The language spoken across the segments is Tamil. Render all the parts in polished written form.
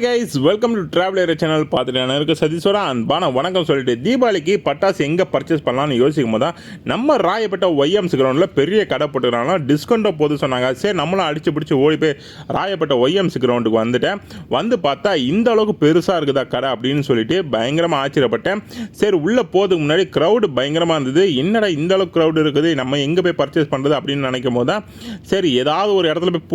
guys, welcome to travelarea channel. பார்த்துட்டேன் இருக்க சதீஸ்வரா அன்பான வணக்கம் சொல்லிட்டு தீபாவளிக்கு பட்டாசு எங்கே பர்ச்சேஸ் பண்ணலாம்னு யோசிக்கும் போது நம்ம ராயப்பேட்டை ஒய்எம்சி கிரவுண்டில் பெரிய கடை போட்டுக்கிறாங்க. டிஸ்கவுண்ட்டை போது சொன்னாங்க. சரி நம்மளும் அடிச்சு பிடிச்சி ஓடி போய் ராயப்பேட்டை ஒய்எம்சி கிரவுண்டுக்கு வந்துட்டேன். வந்து பார்த்தா இந்த அளவுக்கு பெருசாக இருக்குதா கடை அப்படின்னு சொல்லிட்டு பயங்கரமாக ஆச்சரியப்பட்டேன். சரி உள்ளே போகிறதுக்கு முன்னாடி க்ரௌடு பயங்கரமாக இருந்தது. என்னடா இந்த அளவுக்கு க்ரௌடு இருக்குது, நம்ம எங்கே போய் பர்ச்சேஸ் பண்ணுறது அப்படின்னு நினைக்கும் போது தான் சரி ஏதாவது ஒரு இடத்துல போய்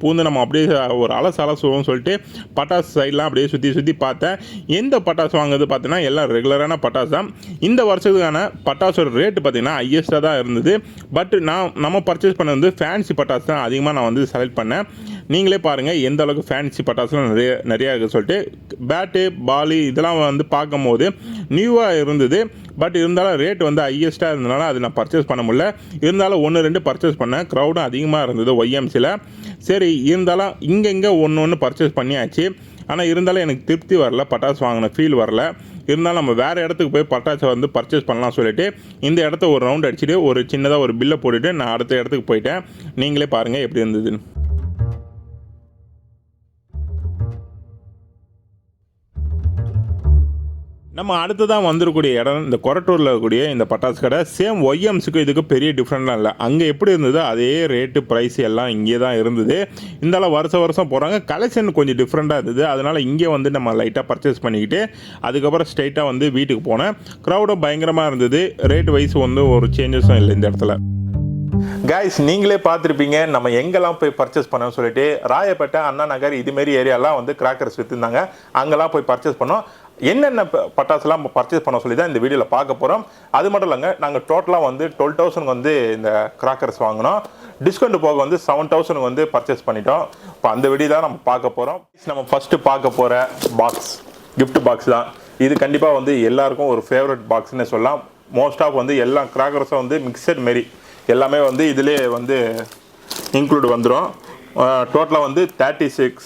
பூந்து நம்ம அப்படியே ஒரு அலசுவோம்னு சொல்லிட்டு பட்டாசு சைட்லாம் அப்படியே சுற்றி பார்த்தேன். எந்த பட்டாசு வாங்குறது பார்த்தீங்கன்னா எல்லாம் ரெகுலரான பட்டாசு தான். இந்த வருஷத்துக்கான பட்டாசோட ரேட்டு பார்த்தீங்கன்னா ஹையஸ்ட்டாக தான் இருந்தது. பட் நம்ம பர்ச்சேஸ் பண்ணது வந்து ஃபேன்சி பட்டாசு தான் அதிகமாக நான் வந்து செலக்ட் பண்ணேன். நீங்களே பாருங்கள் எந்த அளவுக்கு ஃபேன்சி பட்டாசுலாம் நிறையா இருக்குது சொல்லிட்டு பேட்டு பாலு இதெல்லாம் வந்து பார்க்கும்போது நியூவாக இருந்தது. பட் இருந்தாலும் ரேட் வந்து ஹையஸ்ட்டாக இருந்ததுனால அது நான் பர்ச்சேஸ் பண்ண முடியல. இருந்தாலும் 1-2 பர்ச்சேஸ் பண்ணேன். க்ரௌடும் அதிகமாக இருந்தது ஒய்எம்சியில். சரி இருந்தாலும் இங்கே ஒன்று பர்ச்சேஸ் பண்ணியாச்சு. ஆனால் இருந்தாலும் எனக்கு திருப்தி வரல, பட்டாசு வாங்கின ஃபீல் வரல. இருந்தாலும் நம்ம வேறு இடத்துக்கு போய் பட்டாசை வந்து பர்ச்சேஸ் பண்ணலாம் சொல்லிவிட்டு இந்த இடத்த ஒரு ரவுண்ட் அடிச்சுட்டு ஒரு சின்னதாக ஒரு பில்லை போட்டுவிட்டு நான் அடுத்த இடத்துக்கு போயிட்டேன். நீங்களே பாருங்கள் எப்படி இருந்ததுன்னு. நம்ம அடுத்ததான் வந்துடக்கூடிய இடம் இந்த கொரட்டூரில் இருக்கக்கூடிய இந்த பட்டாசு கடை. சேம் ஒய்எம்ஸுக்கு இதுக்கு பெரிய டிஃப்ரெண்ட்லாம் இல்லை. அங்கே எப்படி இருந்ததோ அதே ரேட்டு ப்ரைஸ் எல்லாம் இங்கே தான் இருந்தது. இருந்தாலும் வருஷம் போகிறாங்க. கலெக்ஷன் கொஞ்சம் டிஃப்ரெண்ட்டாக இருந்தது. அதனால் இங்கே வந்து நம்ம லைட்டாக பர்ச்சேஸ் பண்ணிக்கிட்டு அதுக்கப்புறம் ஸ்ட்ரைட்டாக வந்து வீட்டுக்கு போனேன். க்ரௌடும் பயங்கரமாக இருந்தது. ரேட் வைஸ் வந்து ஒரு சேஞ்சஸும் இல்லை இந்த இடத்துல. கைஸ் நீங்களே பார்த்துருப்பீங்க நம்ம எங்கெல்லாம் போய் பர்ச்சேஸ் பண்ணோம்னு சொல்லிட்டு. ராயப்பேட்டை அண்ணா நகர் இதுமாரி ஏரியாலாம் வந்து கிராக்கர்ஸ் விற்றுருந்தாங்க. அங்கெல்லாம் போய் பர்ச்சேஸ் பண்ணோம். என்னென்ன பட்டாசுலாம் பர்ச்சேஸ் பண்ண சொல்லி தான் இந்த வீடியோவில் பார்க்க போகிறோம். அது மட்டும் இல்லைங்க, நாங்கள் டோட்டலாக வந்து 12,000 வந்து இந்த கிராக்கர்ஸ் வாங்கினோம். டிஸ்கவுண்ட் போக வந்து 7,000 வந்து பர்ச்சேஸ் பண்ணிட்டோம். இப்போ அந்த வீடியோ தான் நம்ம பார்க்க போகிறோம். நம்ம ஃபஸ்ட்டு பார்க்க போகிற பாக்ஸ் கிஃப்ட் பாக்ஸ் தான். இது கண்டிப்பாக வந்து எல்லாருக்கும் ஒரு ஃபேவரட் பாக்ஸ்ன்னு சொல்லலாம். மோஸ்ட் ஆஃப் வந்து எல்லா கிராக்கர்ஸும் வந்து மிக்சட் மாரி எல்லாமே வந்து இதிலே வந்து இன்க்ளூட் வந்துடும். டோட்டலாக வந்து 36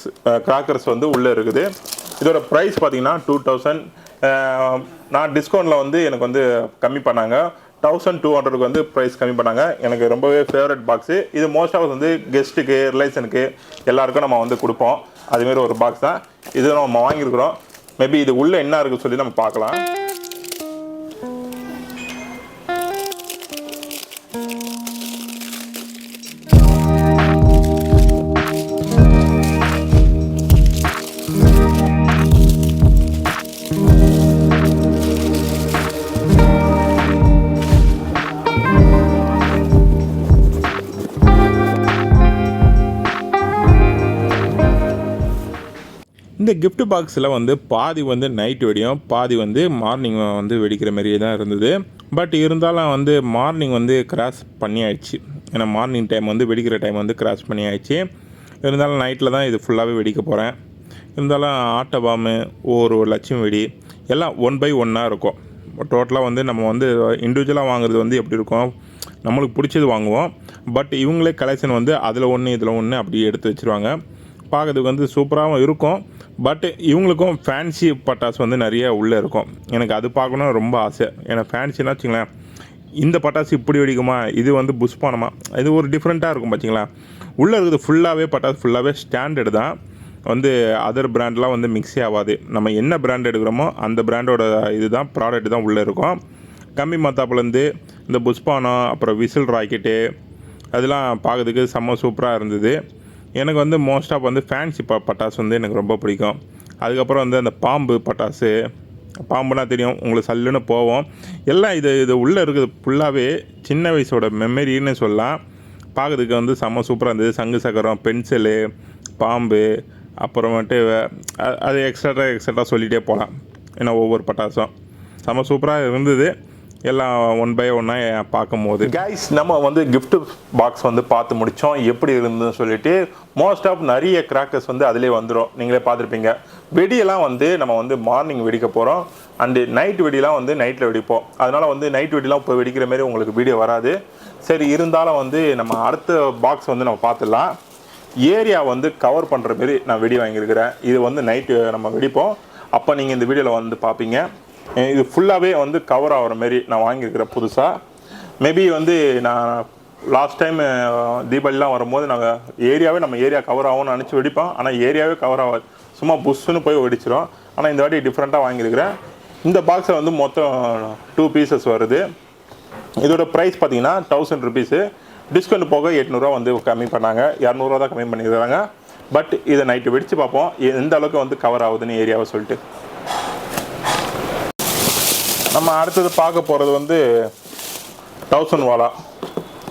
கிராக்கர்ஸ் வந்து உள்ளே இருக்குது. இதோட ப்ரைஸ் பார்த்தீங்கன்னா 2,000. நான் டிஸ்கவுண்ட்டில் வந்து எனக்கு வந்து கம்மி பண்ணாங்க. 1,200க்கு வந்து ப்ரைஸ் கம்மி பண்ணாங்க. எனக்கு ரொம்பவே ஃபேவரட் பாக்ஸு இது. மோஸ்ட் ஆஃப் வந்து கெஸ்ட்டுக்கு ரிலேஷனுக்கு எல்லாருக்கும் நம்ம வந்து கொடுப்போம். அதுமாரி ஒரு பாக்ஸ் தான் இது நம்ம வாங்கியிருக்கிறோம். மேபி இது உள்ளே என்ன இருக்குன்னு சொல்லி நம்ம பார்க்கலாம். இந்த கிஃப்ட் பாக்ஸில் வந்து பாதி வந்து நைட் வெடியும், பாதி வந்து மார்னிங் வந்து வெடிக்கிற மாதிரியே தான் இருந்தது. பட் இருந்தாலும் வந்து மார்னிங் வந்து கிராஸ் பண்ணியாயிடுச்சு. ஏன்னா மார்னிங் டைம் வந்து வெடிக்கிற டைம் வந்து கிராஸ் பண்ணியாயிடுச்சு. இருந்தாலும் நைட்டில் தான் இது ஃபுல்லாகவே வெடிக்க போகிறேன். இருந்தாலும் ஆட்ட பாம்பு ஒரு லட்சம் வெடி எல்லாம் 1 by 1 இருக்கும். டோட்டலாக வந்து நம்ம வந்து இண்டிவிஜுவலாக வாங்குறது வந்து எப்படி இருக்கும், நம்மளுக்கு பிடிச்சது வாங்குவோம். பட் இவங்களே கலெக்ஷன் வந்து அதில் ஒன்று இதில் ஒன்று அப்படியே எடுத்து வச்சுருவாங்க. பார்க்கறதுக்கு வந்து சூப்பராகவும் இருக்கும். பட் இவங்களுக்கும் ஃபேன்சி பட்டாசு வந்து நிறைய உள்ளே இருக்கும். எனக்கு அது பார்க்கணும் ரொம்ப ஆசை. ஏன்னா ஃபேன்சின்னா வச்சுங்களேன், இந்த பட்டாசு இப்படி வெடிக்குமா, இது வந்து புஷ்பானமா, இது ஒரு டிஃப்ரெண்ட்டாக இருக்கும் பார்த்தீங்களா. உள்ளே இருக்குது ஃபுல்லாகவே பட்டாசு ஃபுல்லாகவே ஸ்டாண்டர்டு தான். வந்து அதர் பிராண்ட்லாம் வந்து மிக்ஸே ஆகாது. நம்ம என்ன பிராண்ட் எடுக்கிறோமோ அந்த பிராண்டோட இது தான் ப்ராடக்ட் தான் உள்ளே இருக்கும். கம்மி மத்தாப்புலேருந்து இந்த புஷ்பானம் அப்புறம் விசில் ராக்கெட்டு அதெல்லாம் பார்க்கறதுக்கு செம்ம சூப்பராக இருந்தது. எனக்கு வந்து மோஸ்ட் ஆஃப் வந்து ஃபேன்சி பட்டாசு வந்து எனக்கு ரொம்ப பிடிக்கும். அதுக்கப்புறம் வந்து அந்த பாம்பு பட்டாசு, பாம்புனா தெரியும் உங்களுக்கு, சல்லுன்னு போவோம் எல்லாம். இது உள்ளே இருக்குது ஃபுல்லாகவே சின்ன வயசோட மெமரின்னு சொல்லலாம். பார்க்கறதுக்கு வந்து செம்ம சூப்பராக இருந்தது. சங்கு சக்கரம், பென்சிலு, பாம்பு, அப்புறமேட்டு அது எக்ஸட்ரா சொல்லிகிட்டே போகலாம். ஏன்னா ஒவ்வொரு பட்டாசும் செம்ம சூப்பராக இருந்தது. எல்லாம் 1 by 1 பார்க்கும்போது கைஸ் நம்ம வந்து கிஃப்ட் பாக்ஸ் வந்து பார்த்து முடித்தோம். எப்படி இருந்ததுன்னு சொல்லிட்டு மோஸ்ட் ஆஃப் நிறைய கிராக்கர்ஸ் வந்து அதிலே வந்துடும். நீங்களே பார்த்துருப்பீங்க. வெடியெல்லாம் வந்து நம்ம வந்து மார்னிங் வெடிக்க போகிறோம். அண்டு நைட் வெடிலாம் வந்து நைட்டில் வெடிப்போம். அதனால் வந்து நைட் வெடிலாம் இப்போ வெடிக்கிற மாரி உங்களுக்கு வீடியோ வராது. சரி இருந்தாலும் வந்து நம்ம அடுத்த பாக்ஸ் வந்து நம்ம பார்த்துடலாம். ஏரியா வந்து கவர் பண்ணுற மாரி நான் வெடி வாங்கியிருக்கிறேன். இது வந்து நைட்டு நம்ம வெடிப்போம். அப்போ நீங்கள் இந்த வீடியோவில் வந்து பார்ப்பீங்க. இது ஃபுல்லாகவே வந்து கவர் ஆகிற மாரி நான் வாங்கியிருக்கிறேன் புதுசாக. மேபி வந்து நான் லாஸ்ட் டைம் தீபாவளிலாம் வரும்போது நாங்கள் நம்ம ஏரியா கவர் ஆகும்னு நினச்சி வெடிப்போம். ஆனால் ஏரியாவே கவர் ஆகாது. சும்மா புஷ்ஷுன்னு போய் வெடிச்சிடும். ஆனால் இந்த வாட்டி டிஃப்ரெண்ட்டாக வாங்கியிருக்கிறேன். இந்த பாக்ஸில் வந்து மொத்தம் 2 பீசஸ் வருது. இதோட ப்ரைஸ் பார்த்தீங்கன்னா 1000 ருபீஸு. டிஸ்கவுண்ட் போக 800 வந்து கம்மி பண்ணாங்க. 200 தான் கம்மி பண்ணியிருக்காங்க. பட் இதை நைட்டு வெடித்து பார்ப்போம் எந்த அளவுக்கு வந்து கவர் ஆகுதுன்னு ஏரியாவை சொல்லிட்டு. நம்ம அடுத்தது பார்க்க போகிறது வந்து 1000 வாலா.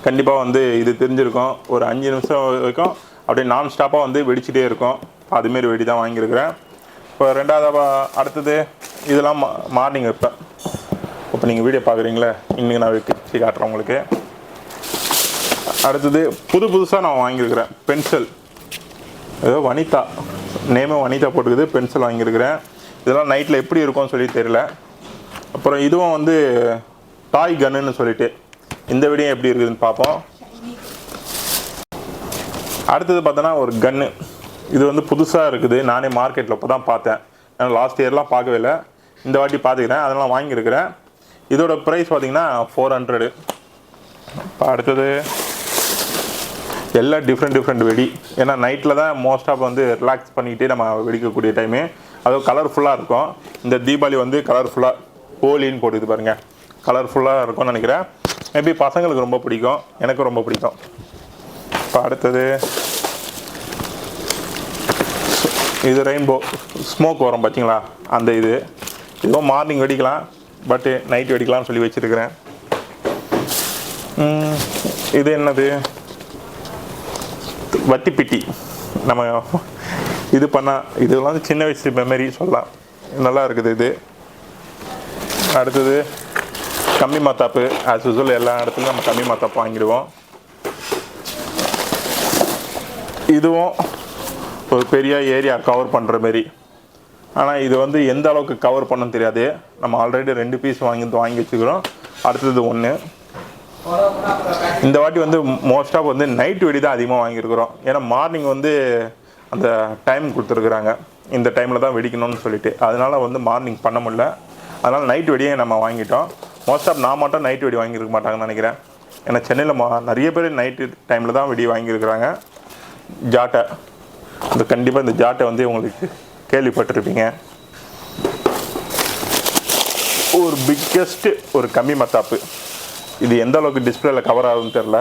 கண்டிப்பாக வந்து இது தெரிஞ்சிருக்கும். ஒரு 5 நிமிஷம் வரைக்கும் அப்படியே நான் ஸ்டாப்பாக வந்து வெடிச்சிட்டே இருக்கும். அதுமாரி வெடி தான் வாங்கியிருக்கிறேன். இப்போ ரெண்டாவது அடுத்தது இதெல்லாம் மார்னிங் வைப்பேன். இப்போ நீங்கள் வீடியோ பார்க்குறீங்களே, இன்றைக்கி நான் வச்சு காட்டுறேன் உங்களுக்கு. அடுத்தது புதுசாக நான் வாங்கியிருக்கிறேன் பென்சில். ஏதோ வனிதா நேமே வனிதா போட்டுக்குது. பென்சில் வாங்கியிருக்கிறேன். இதெல்லாம் நைட்டில் எப்படி இருக்கும்னு சொல்லி தெரியல. அப்புறம் இதுவும் வந்து டாய் கன்னுன்னு சொல்லிட்டு இந்த வீடியோ எப்படி இருக்குதுன்னு பார்ப்போம். அடுத்தது பார்த்தோன்னா ஒரு கன்னு. இது வந்து புதுசாக இருக்குது. நானே மார்க்கெட்டில் இப்போ தான் பார்த்தேன். ஏன்னா லாஸ்ட் இயர்லாம் பார்க்கவே இல்லை. இந்த வாட்டி பார்த்துக்கிறேன். அதெல்லாம் வாங்கியிருக்கிறேன். இதோட ப்ரைஸ் பார்த்திங்கன்னா 400. இப்போ அடுத்தது எல்லாம் டிஃப்ரெண்ட் வெடி. ஏன்னா நைட்டில் தான் மோஸ்ட் ஆஃப் வந்து ரிலாக்ஸ் பண்ணிக்கிட்டே நம்ம வெடிக்கக்கூடிய டைமு. அதுவும் கலர்ஃபுல்லாக இருக்கும். இந்த தீபாவளி வந்து கலர்ஃபுல்லாக ஹோலின்னு போட்டுது பாருங்கள். கலர்ஃபுல்லாக இருக்கும்னு நினைக்கிறேன். மேபி பசங்களுக்கு ரொம்ப பிடிக்கும், எனக்கு ரொம்ப பிடிக்கும். இப்போ அடுத்தது இது ரெயின்போ ஸ்மோக் வரும் பார்த்தீங்களா, அந்த இதுவும் மார்னிங் வெடிக்கலாம், பட்டு நைட் வெடிக்கலாம்னு சொல்லி வச்சுருக்கிறேன். இது என்னது, வத்திப்பிட்டி. நம்ம இது பண்ணால் இதெல்லாம் வந்து சின்ன வயசு மெமரி சொல்லலாம். நல்லா இருக்குது இது. அடுத்தது கம்மி மத்தாப்பு. ஆஸ் யூஸ்வல் எல்லா இடத்துலையும் நம்ம கம்மி மத்தாப்பு வாங்கிடுவோம். இதுவும் ஒரு பெரிய ஏரியா கவர் பண்ணுற மாரி. ஆனால் இது வந்து எந்த அளவுக்கு கவர் பண்ணணும்னு தெரியாது. நம்ம ஆல்ரெடி 2 பீஸ் வாங்கி வச்சுக்கிறோம். அடுத்தது 1. இந்த வாட்டி வந்து மோஸ்ட்டாக வந்து நைட் வெடி தான் அதிகமாக வாங்கியிருக்கிறோம். ஏன்னா மார்னிங் வந்து அந்த டைம் கொடுத்துருக்குறாங்க, இந்த டைமில் தான் வெடிக்கணும்னு சொல்லிட்டு. அதனால் வந்து மார்னிங் பண்ண முடியல. அதனால் நைட் வெடியை நம்ம வாங்கிட்டோம். மோஸ்ட் ஆஃப் நான் மட்டும் நைட் வெடி வாங்கியிருக்க மாட்டாங்கன்னு நினைக்கிறேன். ஏன்னா சென்னையில் நிறைய பேர் நைட்டு டைமில் தான் வெடி வாங்கியிருக்கிறாங்க. ஜாட்டை, இந்த கண்டிப்பாக இந்த ஜாட்டை வந்து உங்களுக்கு கேள்விப்பட்டிருப்பீங்க. ஒரு பிக்கெஸ்ட்டு ஒரு கம்மி மத்தாப்பு. இது எந்த அளவுக்கு டிஸ்பிளேல கவர் ஆகுதுன்னு தெரில.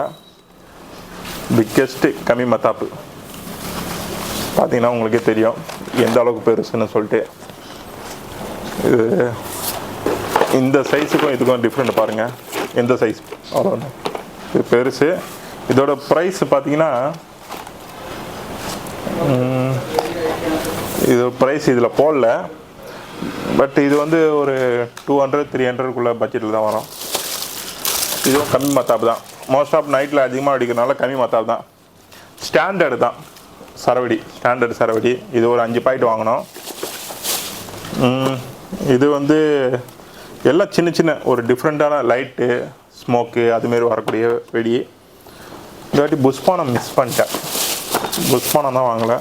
பிக்கெஸ்ட்டு கம்மி மத்தாப்பு பார்த்தீங்கன்னா உங்களுக்கே தெரியும் எந்த அளவுக்கு பெருசுன்னு சொல்லிட்டு. இது இந்த சைஸுக்கும் இதுக்கும் டிஃப்ரெண்ட் பாருங்கள். எந்த சைஸ் அவ்வளோ இது பெருசு. இதோட ப்ரைஸ் பார்த்தீங்கன்னா இது ப்ரைஸ் இதில் போடல. பட் இது வந்து ஒரு 200-300 பட்ஜெட்டில் தான் வரும். இதுவும் கம்மி மத்தாப்பு தான். மோஸ்ட் ஆஃப் நைட்டில் அதிகமாக அடிக்கிறதுனால கம்மி மத்தாப்பு தான். ஸ்டாண்டர்டு தான் சரவடி, ஸ்டாண்டர்டு சரவடி. இது ஒரு 5 பாக்கெட் வாங்கினோம். இது வந்து எல்லாம் சின்ன ஒரு டிஃப்ரெண்ட்டான லைட்டு ஸ்மோக்கு அதுமாரி வரக்கூடிய வெடி. இந்த வாட்டி புஷ்பானம் மிஸ் பண்ணிட்டேன். புஷ்பானம் தான் வாங்கலை.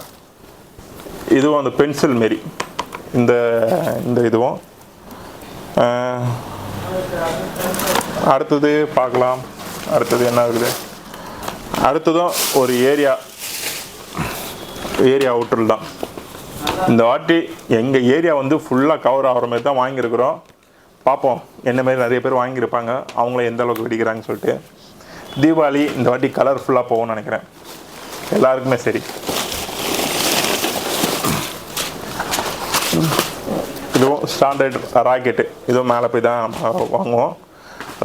இதுவும் அந்த பென்சில் மாரி இந்த இதுவும். அடுத்தது பார்க்கலாம். அடுத்தது என்ன இருக்குது, அடுத்ததும் ஒரு ஏரியா அவுட்டர் தான். இந்த வாட்டி எங்கள் ஏரியா வந்து ஃபுல்லாக கவர் ஆகிற மாதிரி தான் வாங்கியிருக்கிறோம். பார்ப்போம் என்ன மாதிரி நிறைய பேர் வாங்கியிருப்பாங்க, அவங்கள எந்த அளவுக்கு வெடிக்கிறாங்கன்னு சொல்லிட்டு. தீபாவளி இந்த வாட்டி கலர்ஃபுல்லாக போகும்னு நினைக்கிறேன் எல்லாருக்குமே. சரி, இதுவும் ஸ்டாண்டர்ட் ராக்கெட்டு. இதுவும் மேலே போய் தான் வாங்குவோம்.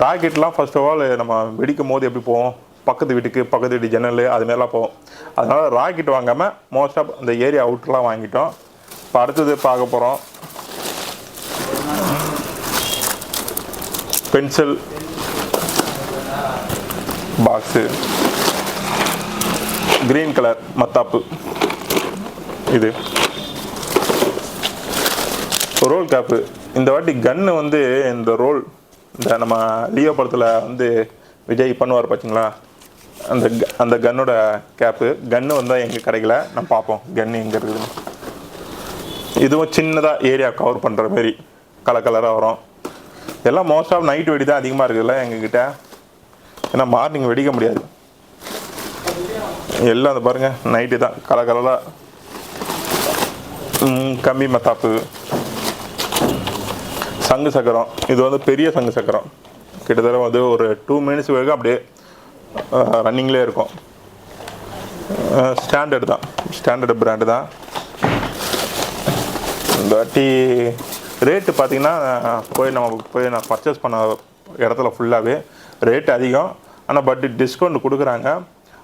ராக்கெட்லாம் ஃபர்ஸ்ட் ஆஃப் ஆல் நம்ம வெடிக்கும் போது எப்படி போவோம், பக்கத்து வீட்டு ஜன்னல் அதுமாரிலாம் போவோம். அதனால் ராக்கெட் வாங்காமல் மோஸ்ட் ஆஃப் அந்த ஏரியா அவுட்லாம் வாங்கிட்டோம். இப்போ அடுத்தது பார்க்க போகிறோம் பென்சில் பாக்ஸு, கிரீன் கலர் மத்தாப்பு. இது ரோல் கேப்பு. இந்த வாட்டி கன்று வந்து இந்த ரோல், இந்த நம்ம லியோ படத்தில் வந்து விஜய் பண்ணுவார் பார்த்தீங்களா, அந்த கன்னோட கேப்பு. கன்று வந்தால் எங்கே கிடைக்கல, நம்ம பார்ப்போம் கன்று எங்கே இருக்குதுன்னு. இதுவும் சின்னதாக ஏரியா கவர் பண்ணுற மாரி கலராக வரும். எல்லாம் மோஸ்ட் ஆஃப் நைட் வெடி தான் அதிகமாக இருக்குதுல்ல எங்ககிட்ட. ஏன்னா மார்னிங் வெடிக்க முடியாது. எல்லாம் அந்த பாருங்கள் நைட்டு தான் கலராக கம்பி மத்தாப்பு, சங்கு சக்கரம். இது வந்து பெரிய சங்கு சக்கரம், கிட்டத்தட்ட வந்து ஒரு 2 மினிட்ஸ் வரைக்கும் அப்படியே ரன்னிங்லேயே இருக்கும். ஸ்டாண்டர்டு தான், ஸ்டாண்டர்டு பிராண்டு தான். இந்த வாட்டி ரேட்டு பார்த்திங்கன்னா போய் நான் பர்ச்சேஸ் பண்ண இடத்துல ஃபுல்லாகவே ரேட் அதிகம். ஆனால் பட் டிஸ்கவுண்ட் கொடுக்குறாங்க.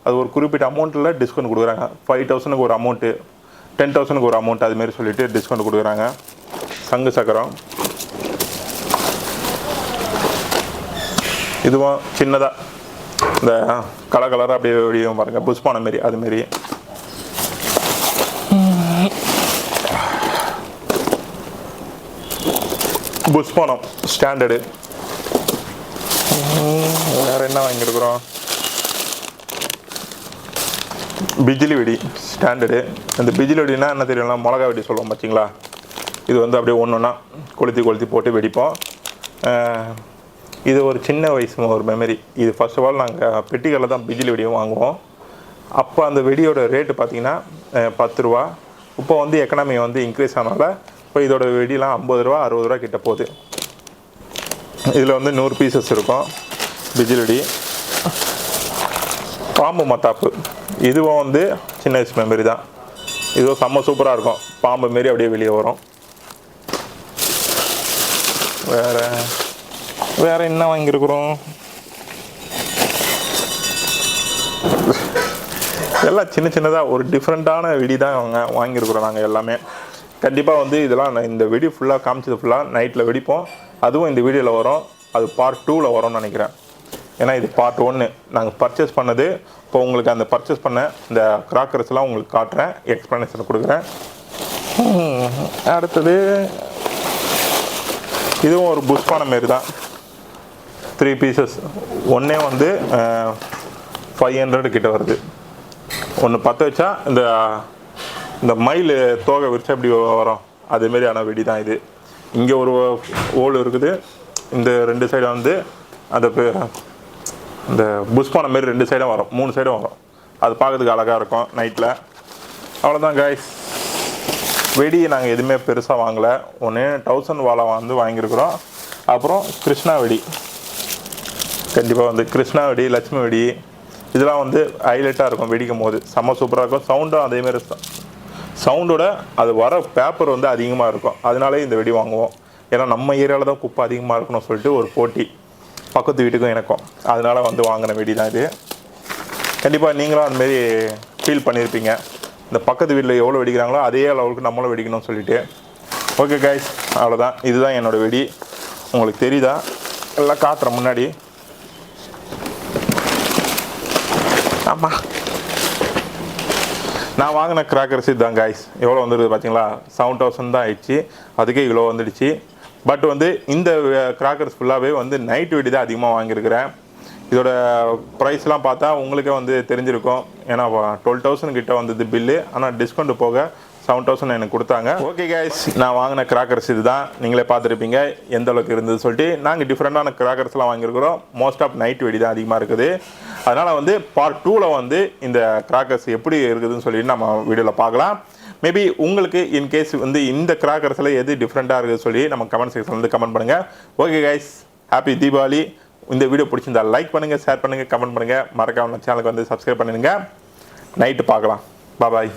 அது ஒரு குறிப்பிட்ட அமௌண்ட்டில் டிஸ்கவுண்ட் கொடுக்குறாங்க. 5000க்கு ஒரு அமௌண்ட்டு, 10,000க்கு ஒரு அமௌண்ட், அதுமாரி சொல்லிவிட்டு டிஸ்கவுண்ட் கொடுக்குறாங்க. சங்கு சக்கரம் இதுவும் சின்னதாக இந்த கலராக அப்படியே வெளியும் பாருங்கள், புஷ்பான மாரி அதுமாரி. புஷ்பானம் ஸ்டாண்டர்டு. வேறு என்ன வாங்கியிருக்கிறோம்? பிஜிலி வெடி ஸ்டாண்டர்டு. இந்த பிஜிலி வெடினா என்ன தெரியும்னா, மிளகா வெடி சொல்லுவோம் பார்த்தீங்களா. இது வந்து அப்படியே ஒன்றுன்னா கொளுத்தி போட்டு வெடிப்போம். இது ஒரு சின்ன வயசு ஒரு மெமரி. இது ஃபர்ஸ்ட் ஆஃப் ஆல் நாங்கள் பெட்டிகளில் தான் பிஜிலி வெடியும் வாங்குவோம். அப்போ அந்த வெடியோட ரேட்டு பார்த்திங்கன்னா 10 ரூபா. இப்போ வந்து எக்கனாமி வந்து இன்க்ரீஸ் ஆனால இப்போ இதோட வெடிலாம் 50 ரூபா 60 ரூபா கிட்ட போகுது. இதில் வந்து 100 பீசஸ் இருக்கும் பிஜிலி வெடி. பாம்பு மத்தாப்பு, இதுவும் வந்து சின்ன வயசு மெமரி தான். இதுவும் செம்ம சூப்பராக இருக்கும், பாம்பு மாரி அப்படியே வெளியே வரும். வேறு என்ன வாங்கியிருக்கிறோம்? எல்லாம் சின்னதாக ஒரு டிஃப்ரெண்ட்டான வெடி தான் வாங்கியிருக்கிறோம் நாங்கள் எல்லாமே. கண்டிப்பாக வந்து இதெல்லாம் இந்த வெடி ஃபுல்லாக காமிச்சது ஃபுல்லாக நைட்டில் வெடிப்போம். அதுவும் இந்த வீடியோவில் வரும். அது பார்ட் 2ல் வரும்னு நினைக்கிறேன். ஏன்னா இது பார்ட் 1 நாங்கள் பர்ச்சேஸ் பண்ணது. இப்போ உங்களுக்கு அந்த பர்ச்சேஸ் பண்ண இந்த கிராக்கர்ஸ்லாம் உங்களுக்கு காட்டுறேன், எக்ஸ்ப்ளனேஷன் கொடுக்குறேன். அடுத்தது இதுவும் ஒரு புஷ்பான மாரி தான், 3 பீசஸ். ஒன்றே வந்து 500 கிட்ட வருது. ஒன்று பற்ற வச்சா இந்த மயில் தோகை விரிச்சா எப்படி வரும், அதுமாரியான வெடி தான் இது. இங்கே ஒரு ஓல் இருக்குது, இந்த 2 சைடும் வந்து அந்த புஷ்பான மாரி 2 சைடும் வரும், 3 சைடும் வரும். அது பார்க்கறதுக்கு அழகாக இருக்கும் நைட்டில். அவ்வளோதான் காய்ஸ். வெடி நாங்கள் எதுவுமே பெருசாக வாங்கலை. ஒன்று 1000 வாழை வந்து வாங்கியிருக்கிறோம். அப்புறம் கிருஷ்ணா வெடி, கண்டிப்பாக வந்து கிருஷ்ணா வெடி, லட்சுமி வெடி, இதெல்லாம் வந்து ஹைலைட்டாக இருக்கும் வெடிக்கும் போது, செம்ம சூப்பராக இருக்கும். சவுண்டும் அதேமாரி சவுண்டோட அது வர பேப்பர் வந்து அதிகமாக இருக்கும். அதனாலே இந்த வெடி வாங்குவோம். ஏன்னா நம்ம ஏரியாவில் தான் குப்பை அதிகமாக இருக்கணும்னு சொல்லிட்டு ஒரு போட்டி பக்கத்து வீட்டுக்கும் எனக்கும், அதனால் வந்து வாங்கின வெடி தான் இது. கண்டிப்பாக நீங்களும் அதுமாரி ஃபீல் பண்ணியிருப்பீங்க, இந்த பக்கத்து வீட்டில் எவ்வளோ வெடிக்கிறாங்களோ அதே அளவுக்கு நம்மளும் வெடிக்கணும்னு சொல்லிட்டு. ஓகே கைஸ், அவ்வளோதான். இதுதான் என்னோடய வெடி. உங்களுக்கு தெரியுதா? எல்லாம் காட்டுறேன் முன்னாடி. ஆமாம், நான் வாங்கின கிராக்கர்ஸ் இதுதான் காய்ஸ். எவ்வளோ வந்துடுது பார்த்தீங்களா? 7000 தான் ஆயிடுச்சு. அதுக்கே இவ்வளோ வந்துடுச்சு. பட் வந்து இந்த கிராக்கர்ஸ் ஃபுல்லாகவே வந்து நைட் வெடி தான் அதிகமாக வாங்கியிருக்கிறேன். இதோட ப்ரைஸ்லாம் பார்த்தா உங்களுக்கே வந்து தெரிஞ்சிருக்கும். ஏன்னா 12,000 கிட்ட வந்தது பில்லு. ஆனால் டிஸ்கவுண்ட் போக 7,000 எனக்கு கொடுத்தாங்க. ஓகே கைஸ், நான் வாங்கின கிராக்கர்ஸ் இது தான். நீங்களே பார்த்துருப்பீங்க எந்த அளவுக்கு இருந்தது சொல்லிட்டு. நாங்கள் டிஃப்ரெண்ட்டான கிராக்கர்ஸ்லாம் வாங்கியிருக்கிறோம். மோஸ்ட் ஆஃப் நைட் வெடி தான் அதிகமாக இருக்குது. அதனால் வந்து பார்ட் 2ல் வந்து இந்த கிராக்கர்ஸ் எப்படி இருக்குதுன்னு சொல்லிட்டு நம்ம வீடியோவில் பார்க்கலாம். மேபி உங்களுக்கு இன்கேஸ் வந்து இந்த கிராக்கர்ஸில் எது டிஃப்ரெண்ட்டாக இருக்குது சொல்லி நம்ம கமெண்ட் செக்ஷனில் வந்து கமெண்ட் பண்ணுங்கள். Okay guys, happy Deepavali. இந்த வீடியோ பிடிச்சிருந்தா லைக் பண்ணுங்கள், ஷேர் பண்ணுங்கள், கமெண்ட் பண்ணுங்கள். மறக்காம சேனலுக்கு வந்து சப்ஸ்கிரைப் பண்ணிடுங்க. நைட்டு பார்க்கலாம். பாய்.